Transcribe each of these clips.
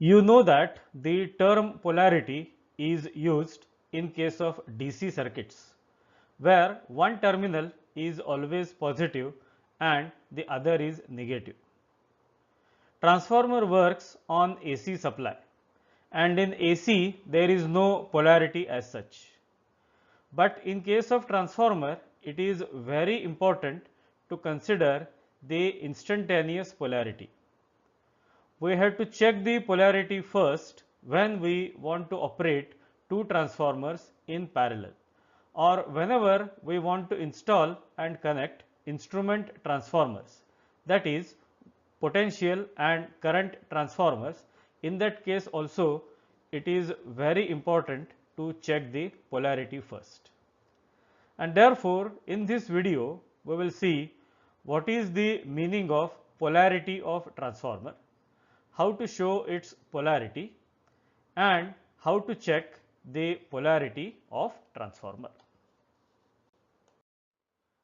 You know that the term polarity is used in case of DC circuits, where one terminal is always positive and the other is negative. Transformer works on AC supply, and in AC there is no polarity as such. But in case of transformer, it is very important to consider the instantaneous polarity. We have to check the polarity first when we want to operate two transformers in parallel, or whenever we want to install and connect instrument transformers, that is potential and current transformers. In that case also it is very important to check the polarity first. And therefore, in this video we will see what is the meaning of polarity of transformer, how to show its polarity, and how to check the polarity of transformer.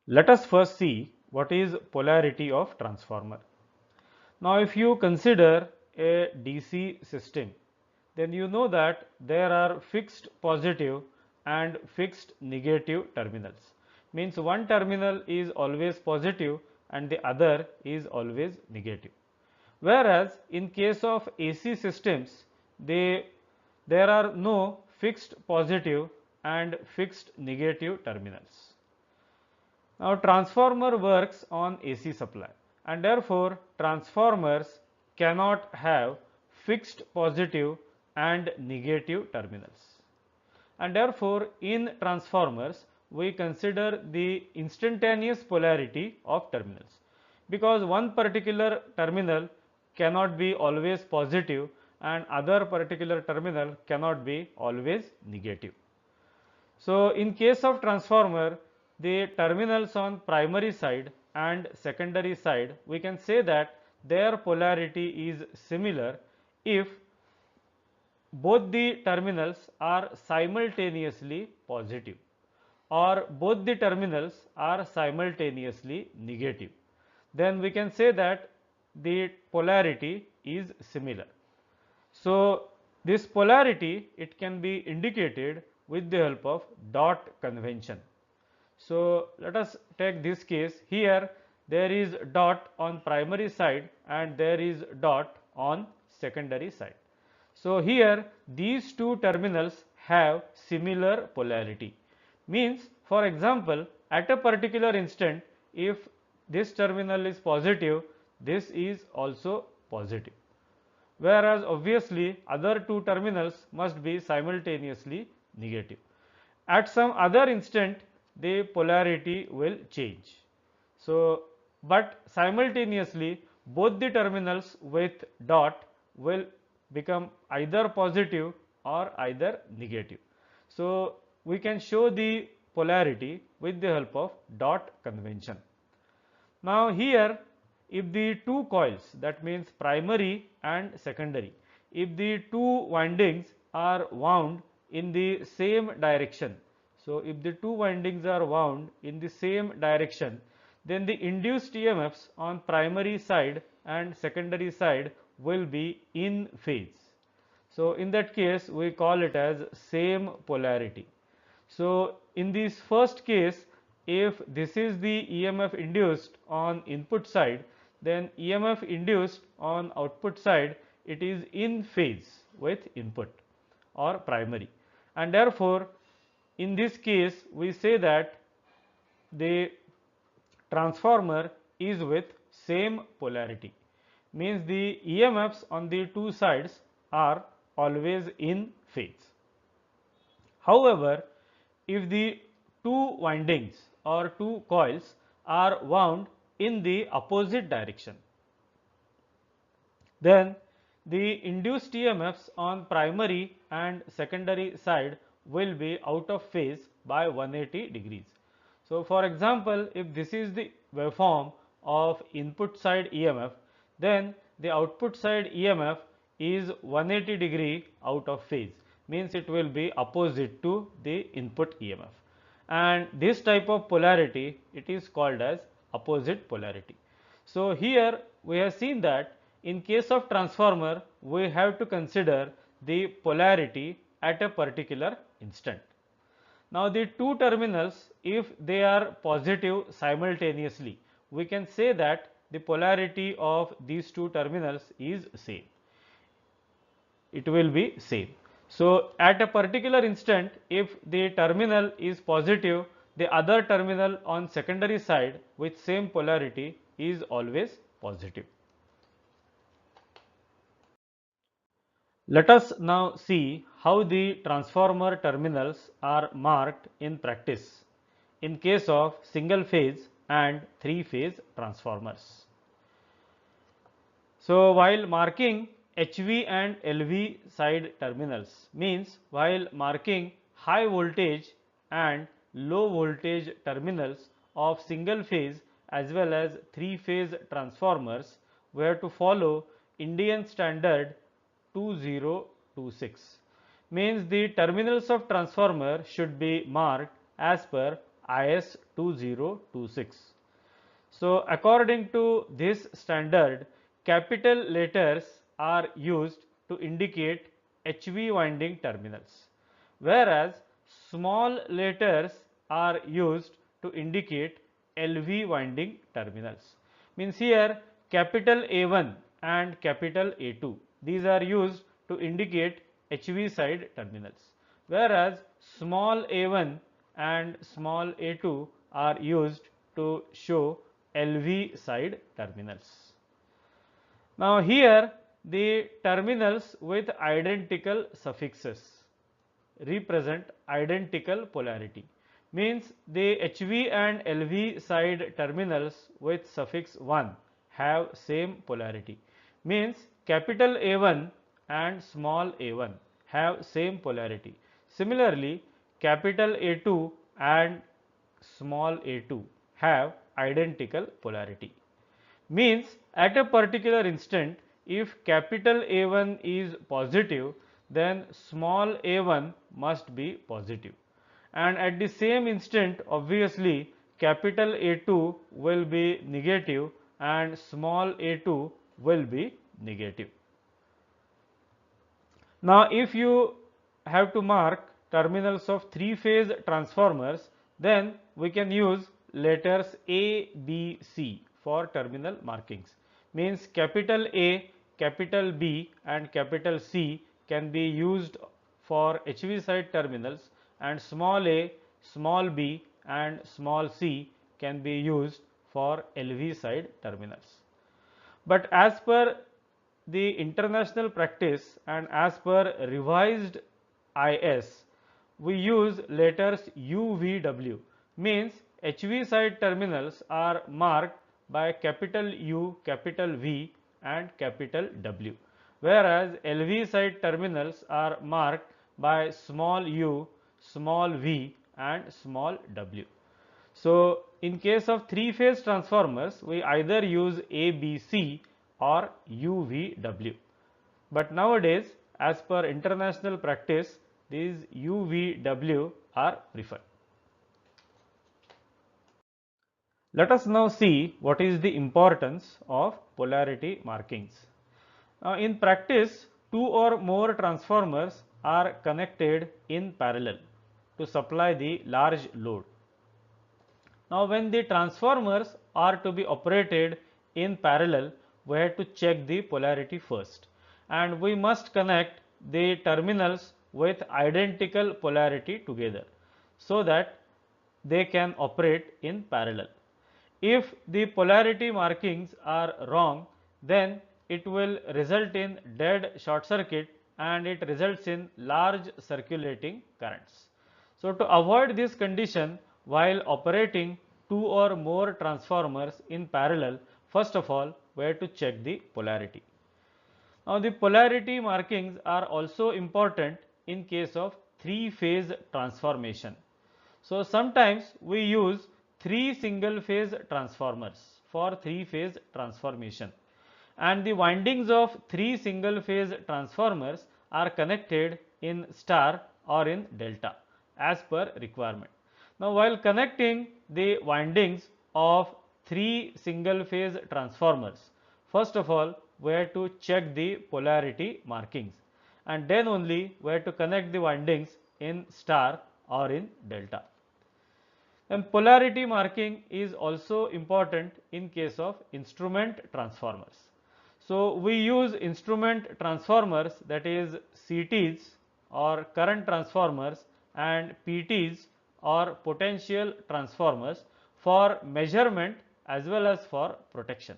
Let us first see what is polarity of transformer. Now, if you consider a DC system, then you know that there are fixed positive and fixed negative terminals. Means one terminal is always positive and the other is always negative. Whereas in case of AC systems, there are no fixed positive and fixed negative terminals. Now, transformer works on AC supply, and therefore transformers cannot have fixed positive and negative terminals. And therefore, in transformers we consider the instantaneous polarity of terminals, because one particular terminal cannot be always positive and other particular terminal cannot be always negative. So, in case of transformer, the terminals on primary side and secondary side, we can say that their polarity is similar if both the terminals are simultaneously positive or both the terminals are simultaneously negative. Then we can say that the polarity is similar. So, this polarity, it can be indicated with the help of dot convention. So, let us take this case. Here there is dot on primary side and there is dot on secondary side. So, here these two terminals have similar polarity. Means, for example, at a particular instant, if this terminal is positive, this is also positive, whereas obviously other two terminals must be simultaneously negative. At some other instant the polarity will change. So, but simultaneously both the terminals with dot will become either positive or either negative. So, we can show the polarity with the help of dot convention. Now, here if the two coils, that means primary and secondary, if the two windings are wound in the same direction. So, if the two windings are wound in the same direction, then the induced EMFs on primary side and secondary side will be in phase. So, in that case we call it as same polarity. So, in this first case, if this is the EMF induced on input side, then EMF induced on output side, it is in phase with input or primary, and therefore, in this case we say that the transformer is with same polarity, means the EMFs on the two sides are always in phase. However, if the two windings or two coils are wound in the opposite direction, then the induced EMFs on primary and secondary side will be out of phase by 180 degrees. So, for example, if this is the waveform of input side EMF, then the output side EMF is 180 degree out of phase, means it will be opposite to the input EMF, and this type of polarity, it is called as opposite polarity. So, here we have seen that in case of transformer, we have to consider the polarity at a particular instant. Now, the two terminals, if they are positive simultaneously, we can say that the polarity of these two terminals is same. It will be same. So, at a particular instant, if the terminal is positive, the other terminal on secondary side with same polarity is always positive. Let us now see how the transformer terminals are marked in practice in case of single phase and three phase transformers. So, while marking HV and LV side terminals, means while marking high voltage and low voltage terminals of single phase as well as three phase transformers, we have to follow Indian standard 2026, means the terminals of transformer should be marked as per IS 2026. So, according to this standard, capital letters are used to indicate HV winding terminals, whereas small letters are used to indicate LV winding terminals. Means here capital A1 and capital A2, these are used to indicate HV side terminals, whereas small a1 and small a2 are used to show LV side terminals. Now, here the terminals with identical suffixes represent identical polarity, means the HV and LV side terminals with suffix 1 have same polarity, means capital A1 and small a1 have same polarity. Similarly, capital A2 and small a2 have identical polarity, means at a particular instant if capital A1 is positive, then small a1 must be positive, and at the same instant obviously capital A2 will be negative and small a2 will be negative. Now, if you have to mark terminals of three phase transformers, then we can use letters A, B, C for terminal markings, means capital A, capital B and capital C can be used for HV side terminals, and small a, small b and small c can be used for LV side terminals. But as per the international practice and as per revised IS, we use letters UVW, means HV side terminals are marked by capital U, capital V and capital W, whereas LV side terminals are marked by small u, small v and small w. So, in case of three phase transformers, we either use ABC or UVW, but nowadays as per international practice these UVW are preferred. Let us now see what is the importance of polarity markings. In practice, two or more transformers are connected in parallel to supply the large load. Now, when the transformers are to be operated in parallel, we have to check the polarity first, and we must connect the terminals with identical polarity together so that they can operate in parallel. If the polarity markings are wrong, then it will result in dead short circuit and it results in large circulating currents. So, to avoid this condition while operating two or more transformers in parallel, first of all we have to check the polarity. Now, the polarity markings are also important in case of three phase transformation. So, sometimes we use three single phase transformers for three phase transformation, and the windings of three single phase transformers are connected in star or in delta as per requirement. Now, while connecting the windings of three single phase transformers, first of all we have to check the polarity markings, and then only we have to connect the windings in star or in delta. And polarity marking is also important in case of instrument transformers. So we use instrument transformers, that is CTs or current transformers, and PTs or potential transformers, for measurement as well as for protection.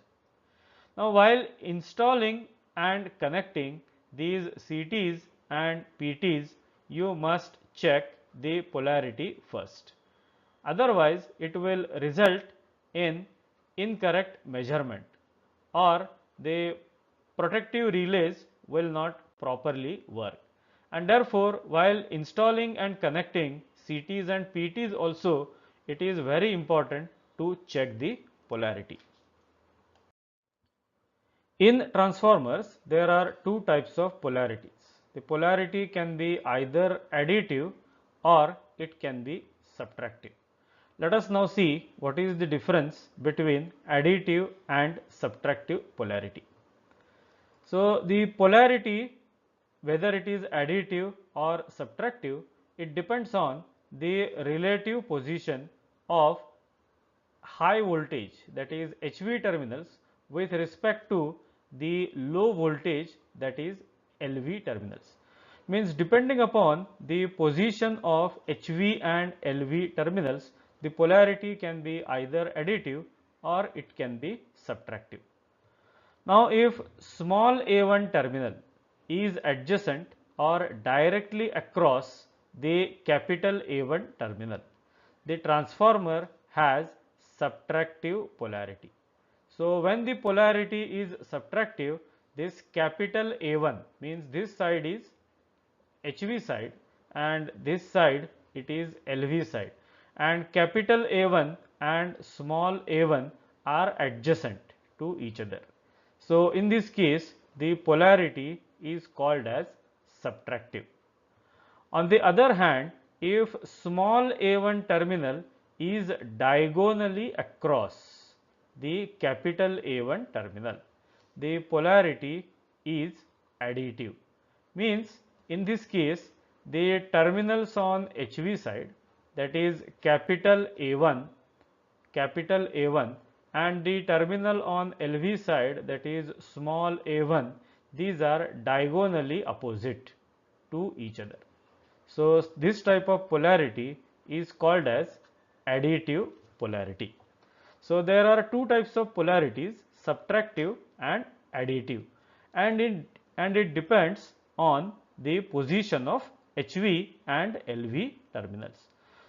Now while installing and connecting these CTs and PTs, you must check the polarity first. Otherwise, it will result in incorrect measurement, or the protective relays will not properly work. And therefore, while installing and connecting CTs and PTs also, it is very important to check the polarity. In transformers, there are two types of polarities. The polarity can be either additive or it can be subtractive. Let us now see what is the difference between additive and subtractive polarity. So the polarity, whether it is additive or subtractive, it depends on the relative position of high voltage, that is HV terminals, with respect to the low voltage, that is LV terminals. Means depending upon the position of HV and LV terminals, the polarity can be either additive or it can be subtractive. Now if small a1 terminal is adjacent or directly across the capital A1 terminal, the transformer has subtractive polarity. So when the polarity is subtractive, this capital A1 means this side is HV side and this side it is LV side, and capital A1 and small a1 are adjacent to each other. So in this case, the polarity is called as subtractive. On the other hand, if small a1 terminal is diagonally across the capital A1 terminal, the polarity is additive. Means in this case, the terminals on HV side, that is capital A1, and the terminal on LV side, that is small a1, these are diagonally opposite to each other. So this type of polarity is called as additive polarity. So there are two types of polarities, subtractive and additive, and it depends on the position of HV and LV terminals.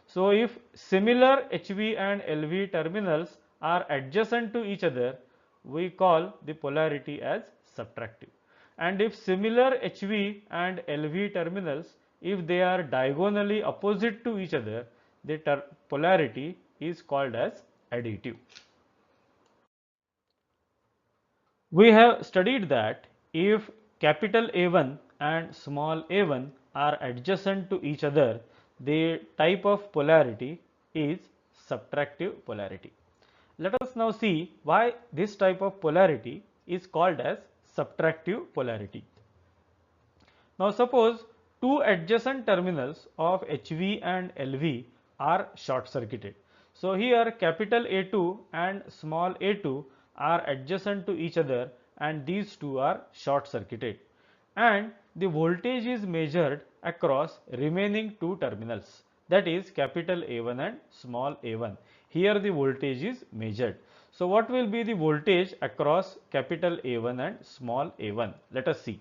So if similar HV and LV terminals are adjacent to each other, we call the polarity as subtractive. And if similar HV and LV terminals, if they are diagonally opposite to each other, the polarity is called as additive. We have studied that if capital A1 and small a1 are adjacent to each other, the type of polarity is subtractive polarity. Let us now see why this type of polarity is called as subtractive polarity. Now suppose two adjacent terminals of HV and LV are short circuited. So here capital A2 and small a2 are adjacent to each other, and these two are short circuited, and the voltage is measured across remaining two terminals, that is capital A1 and small a1. Here the voltage is measured. So what will be the voltage across capital A1 and small a1? Let us see.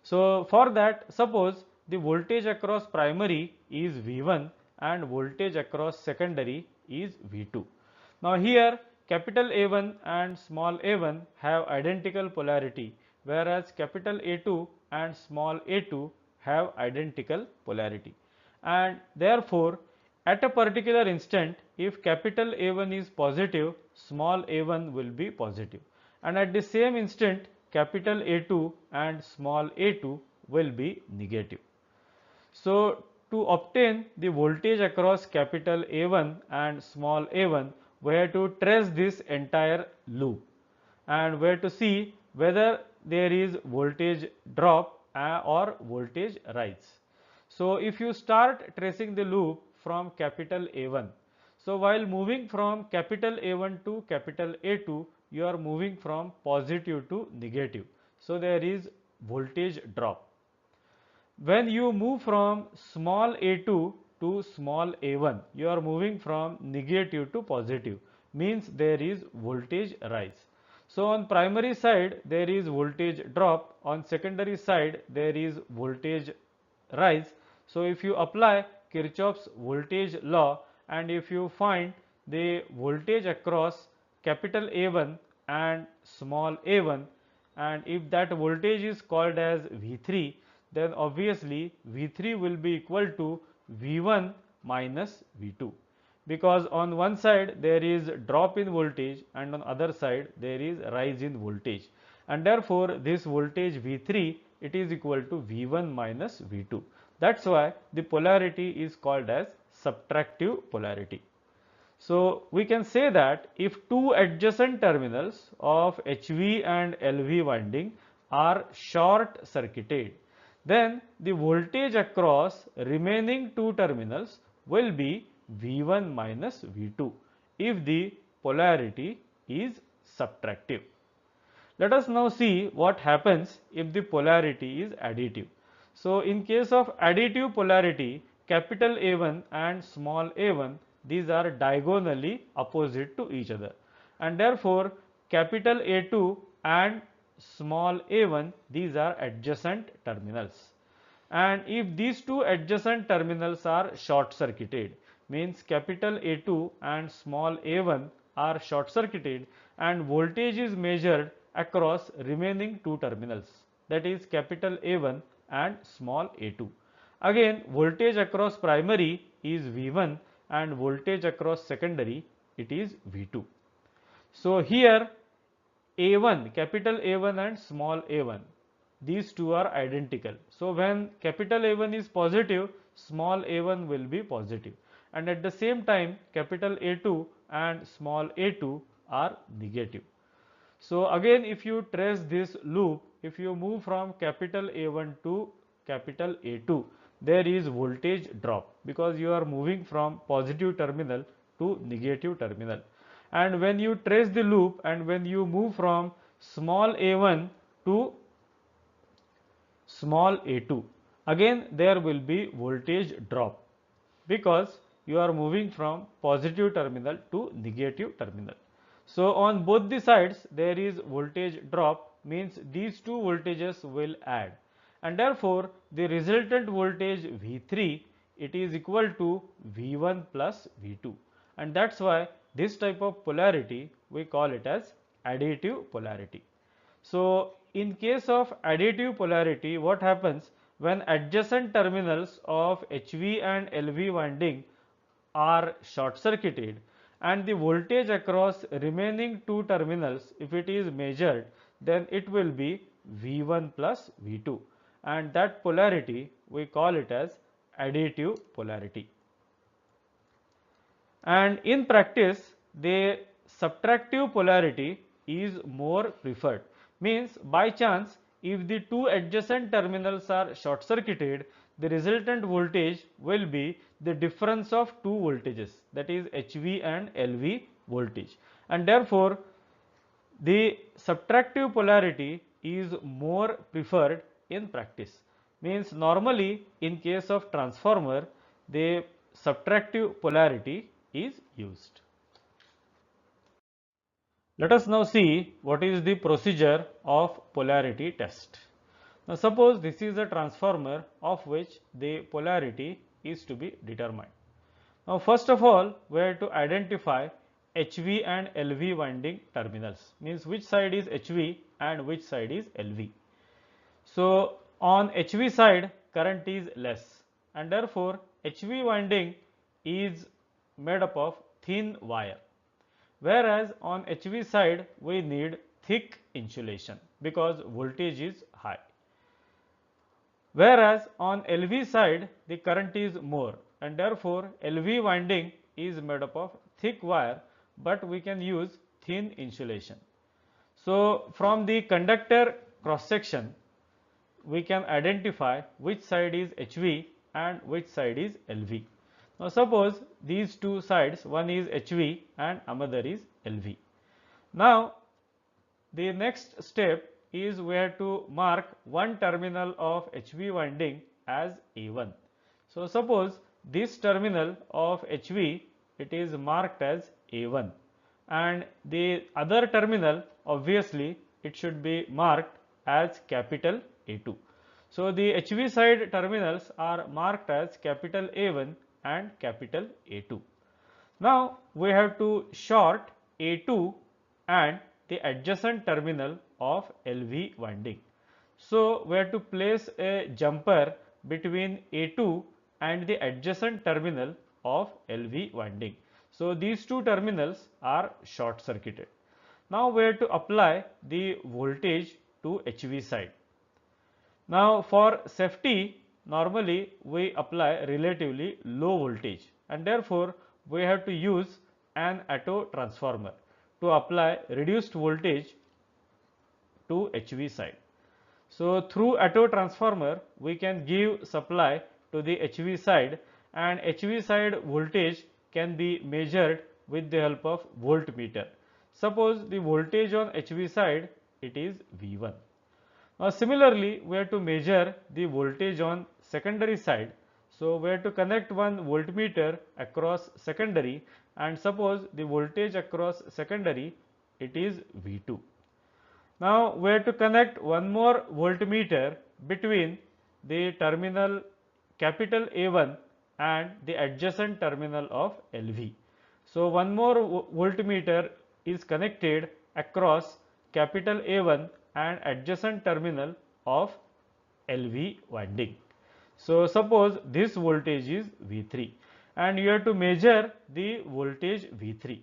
So for that, suppose the voltage across primary is V1 and voltage across secondary is V2. Now here capital A1 and small a1 have identical polarity, whereas capital A2 and small a2 have identical polarity, and therefore at a particular instant, if capital A1 is positive, small a1 will be positive, and at the same instant capital A2 and small a2 will be negative. So to obtain the voltage across capital A1 and small a1, we have to trace this entire loop, and we have to see whether there is voltage drop or voltage rise. So if you start tracing the loop from capital A1, so while moving from capital A1 to capital A2, you are moving from positive to negative. So there is voltage drop. When you move from small a2 to small a1, you are moving from negative to positive, means there is voltage rise. So on primary side there is voltage drop, on secondary side there is voltage rise. So if you apply Kirchhoff's voltage law and if you find the voltage across capital A1 and small a1, and if that voltage is called as V3, then obviously V3 will be equal to V1 minus V2, because on one side there is drop in voltage and on other side there is rise in voltage, and therefore this voltage V3, it is equal to V1 minus V2. That's why the polarity is called as subtractive polarity. So we can say that if two adjacent terminals of HV and LV winding are short circuited, then the voltage across remaining two terminals will be V1 minus V2 if the polarity is subtractive. Let us now see what happens if the polarity is additive. So in case of additive polarity, capital A1 and small a1, these are diagonally opposite to each other, and therefore capital A2 and small a1, these are adjacent terminals. And if these two adjacent terminals are short circuited, means capital A2 and small a1 are short circuited and voltage is measured across remaining two terminals, that is capital A1 and small a2. Again voltage across primary is V1 and voltage across secondary, it is V2. So here A1, capital A1 and small a1, these two are identical. So when capital A1 is positive, small a1 will be positive, and at the same time capital A2 and small a2 are negative. So again if you trace this loop, if you move from capital A1 to capital A2, there is voltage drop because you are moving from positive terminal to negative terminal. And when you trace the loop and when you move from small a1 to small a2, again there will be voltage drop because you are moving from positive terminal to negative terminal. So on both the sides there is voltage drop, means these two voltages will add, and therefore the resultant voltage V3, it is equal to V1 plus V2, and that's why this type of polarity we call it as additive polarity. So in case of additive polarity, what happens when adjacent terminals of HV and LV winding are short circuited and the voltage across remaining two terminals, if it is measured, then it will be V1 plus V2, and that polarity we call it as additive polarity. And in practice the subtractive polarity is more preferred, means by chance if the two adjacent terminals are short circuited, the resultant voltage will be the difference of two voltages, that is HV and LV voltage, and therefore the subtractive polarity is more preferred in practice. Means normally in case of transformer the subtractive polarity is used. Let us now see what is the procedure of polarity test. Now suppose this is a transformer of which the polarity is to be determined. Now first of all we have to identify HV and LV winding terminals, means which side is HV and which side is LV. So on HV side current is less, and therefore HV winding is made up of thin wire, whereas on HV side we need thick insulation because voltage is high. Whereas on LV side the current is more, and therefore LV winding is made up of thick wire, but we can use thin insulation. So from the conductor cross section, we can identify which side is HV and which side is LV. Now suppose these two sides, one is HV and another is LV. Now the next step is we have to mark one terminal of HV winding as A1. So suppose this terminal of HV, it is marked as A1, and the other terminal, obviously it should be marked as capital A2. So the HV side terminals are marked as capital A1 and capital A2. Now we have to short A2 and the adjacent terminal of LV winding. So we have to place a jumper between A2 and the adjacent terminal of LV winding. So these two terminals are short circuited. Now we have to apply the voltage to HV side. Now for safety, normally we apply relatively low voltage, and therefore we have to use an auto transformer to apply reduced voltage to HV side. So through auto transformer we can give supply to the HV side, and HV side voltage can be measured with the help of voltmeter. Suppose the voltage on HV side, it is V1. Now similarly we have to measure the voltage on secondary side. So we have to connect one voltmeter across secondary, and suppose the voltage across secondary, it is V2. Now we have to connect one more voltmeter between the terminal capital A1 and the adjacent terminal of LV. So one more voltmeter is connected across capital A1 and adjacent terminal of LV winding. So suppose this voltage is V3 and you have to measure the voltage V3.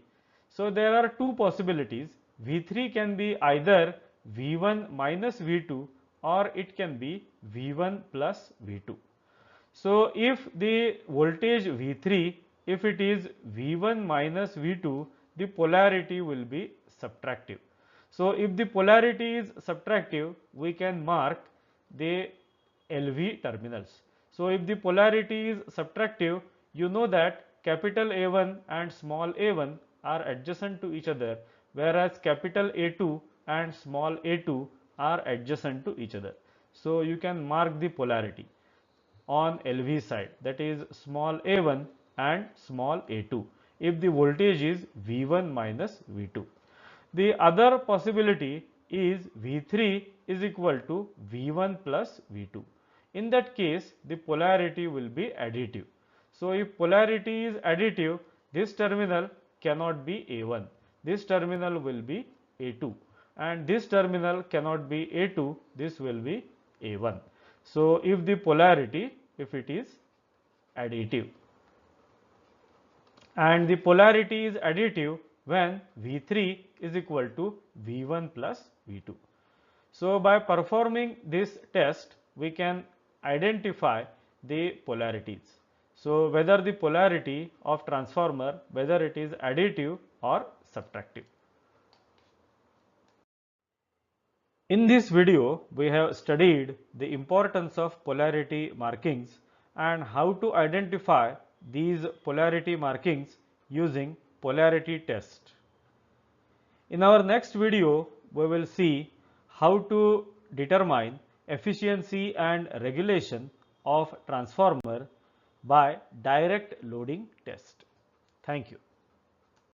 So there are two possibilities. V3 can be either V1 minus V2 or it can be V1 plus V2. So if the voltage V3, if it is V1 minus V2, the polarity will be subtractive. So if the polarity is subtractive, we can mark the LV terminals. So if the polarity is subtractive, you know that capital A1 and small a1 are adjacent to each other, whereas capital A2 and small a2 are adjacent to each other. So you can mark the polarity on LV side, that is small a1 and small a2, if the voltage is V1 minus V2. The other possibility is V3 is equal to V1 plus V2. In that case, the polarity will be additive. So if polarity is additive, this terminal cannot be A1, this terminal will be A2, and this terminal cannot be A2, this will be A1. So if the polarity, if it is additive, and the polarity is additive when V3 is equal to V1 plus V2. So by performing this test, we can identify the polarities. So whether the polarity of transformer, whether it is additive or subtractive. In this video, we have studied the importance of polarity markings and how to identify these polarity markings using polarity test. In our next video, we will see how to determine efficiency and regulation of transformer by direct loading test. Thank you.